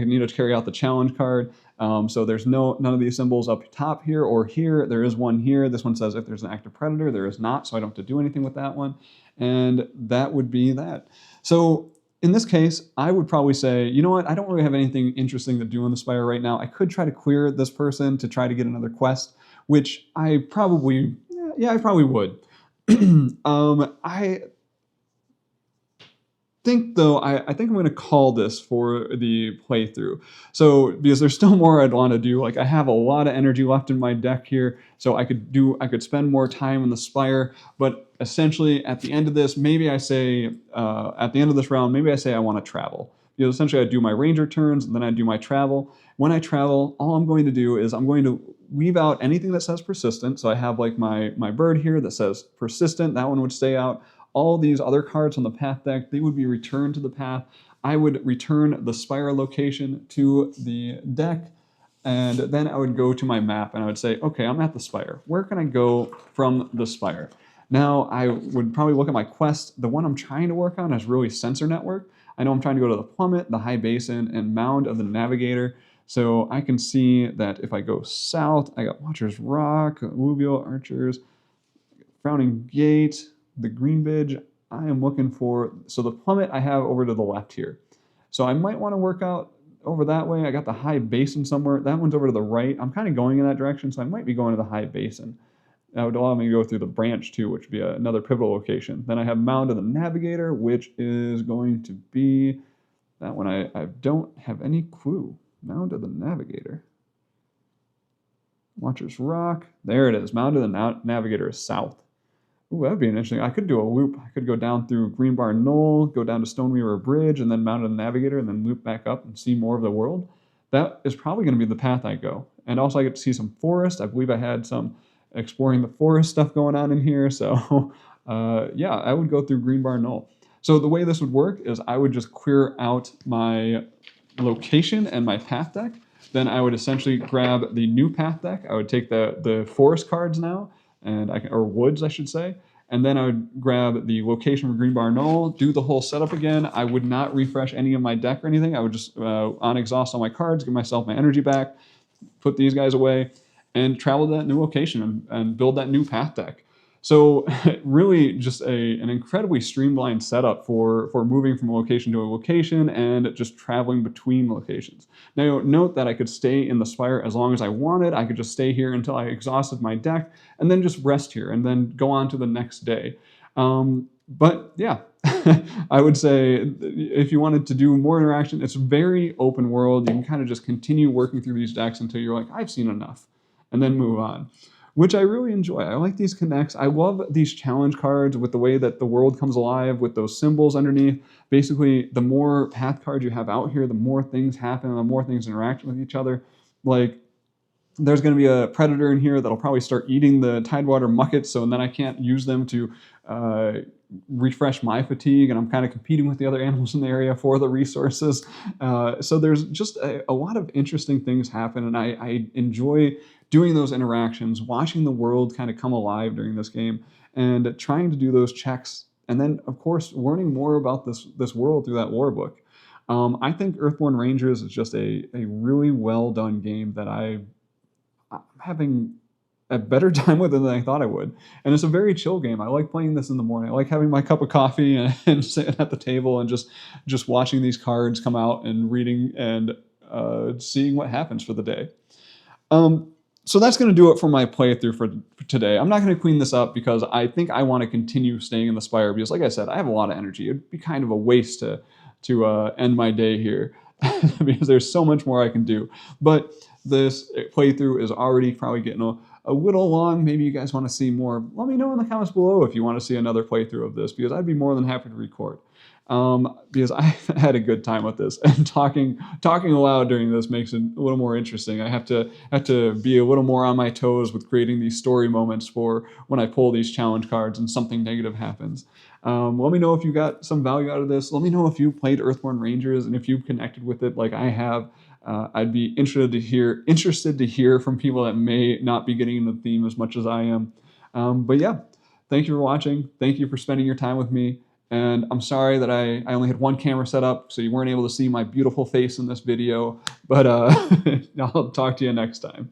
need to carry out the challenge card. So there's none of these symbols up top here or here. There is one here. This one says if there's an active predator. There is not, so I don't have to do anything with that one. And that would be that. So in this case, I would probably say, you know what? I don't really have anything interesting to do on the spire right now. I could try to clear this person to try to get another quest, which I probably would. I think, though, I think I'm going to call this for the playthrough. So, because there's still more I'd want to do. Like, I have a lot of energy left in my deck here, so I could spend more time in the spire, but essentially, at the end of this, maybe I say, at the end of this round, maybe I say I want to travel. Because essentially, I do my ranger turns, and then I do my travel. When I travel, all I'm going to do is I'm going to leave out anything that says persistent. So I have like my bird here that says persistent. That one would stay out. All these other cards on the path deck, they would be returned to the path. I would return the spire location to the deck, and then I would go to my map and I would say, okay, I'm at the spire. Where can I go from the spire? Now, I would probably look at my quest. The one I'm trying to work on is really sensor network. I know I'm trying to go to the plummet, the high basin, and mound of the navigator. So I can see that if I go south, I got Watcher's Rock, Alluvial, Archers, Frowning Gate, the Green Bridge. I am looking for, so the plummet I have over to the left here. So I might want to work out over that way. I got the High Basin somewhere. That one's over to the right. I'm kind of going in that direction, so I might be going to the High Basin. That would allow me to go through the branch too, which would be another pivotal location. Then I have Mound of the Navigator, which is going to be that one. I don't have any clue. Mound of the Navigator. Watcher's Rock. There it is. Mound of the Navigator is south. Ooh, that'd be interesting. I could do a loop. I could go down through Greenbar Knoll, go down to Stoneweaver Bridge, and then Mound of the Navigator, and then loop back up and see more of the world. That is probably going to be the path I go. And also I get to see some forest. I believe I had some exploring the forest stuff going on in here. So yeah, I would go through Greenbar Knoll. So the way this would work is I would just clear out my location and my path deck. Then I would essentially grab the new path deck. I would take the forest cards now, and or woods, I should say. And then I would grab the location for Greenbar Knoll, do the whole setup again. I would not refresh any of my deck or anything. I would just on exhaust all my cards, give myself my energy back, put these guys away, and travel to that new location and build that new path deck. So really just an incredibly streamlined setup for moving from a location to a location and just traveling between locations. Now note that I could stay in the Spire as long as I wanted. I could just stay here until I exhausted my deck and then just rest here and then go on to the next day. But yeah, I would say if you wanted to do more interaction, it's very open world. You can kind of just continue working through these decks until you're like, I've seen enough, and then move on, which I really enjoy. I like these connects. I love these challenge cards with the way that the world comes alive with those symbols underneath. Basically, the more path cards you have out here, the more things happen, the more things interact with each other. Like, there's going to be a predator in here that'll probably start eating the Tidewater muckets, so then I can't use them to refresh my fatigue, and I'm kind of competing with the other animals in the area for the resources. So there's just a lot of interesting things happen, and I enjoy doing those interactions, watching the world kind of come alive during this game, and trying to do those checks, and then, of course, learning more about this world through that lore book. I think Earthborne Rangers is just a really well-done game that I'm having a better time with it than I thought I would. And it's a very chill game. I like playing this in the morning. I like having my cup of coffee and sitting at the table and just watching these cards come out and reading and seeing what happens for the day. So that's going to do it for my playthrough for today. I'm not going to clean this up because I think I want to continue staying in the Spire because, like I said, I have a lot of energy. It'd be kind of a waste to end my day here because there's so much more I can do. But this playthrough is already probably getting a little long. Maybe you guys want to see more. Let me know in the comments below if you want to see another playthrough of this because I'd be more than happy to record. Because I had a good time with this, and talking aloud during this makes it a little more interesting. I have to be a little more on my toes with creating these story moments for when I pull these challenge cards and something negative happens. Let me know if you got some value out of this. Let me know if you played Earthborne Rangers and if you've connected with it like I have. I'd be interested to hear from people that may not be getting into the theme as much as I am. But yeah, thank you for watching. Thank you for spending your time with me. And I'm sorry that I only had one camera set up, so you weren't able to see my beautiful face in this video. But I'll talk to you next time.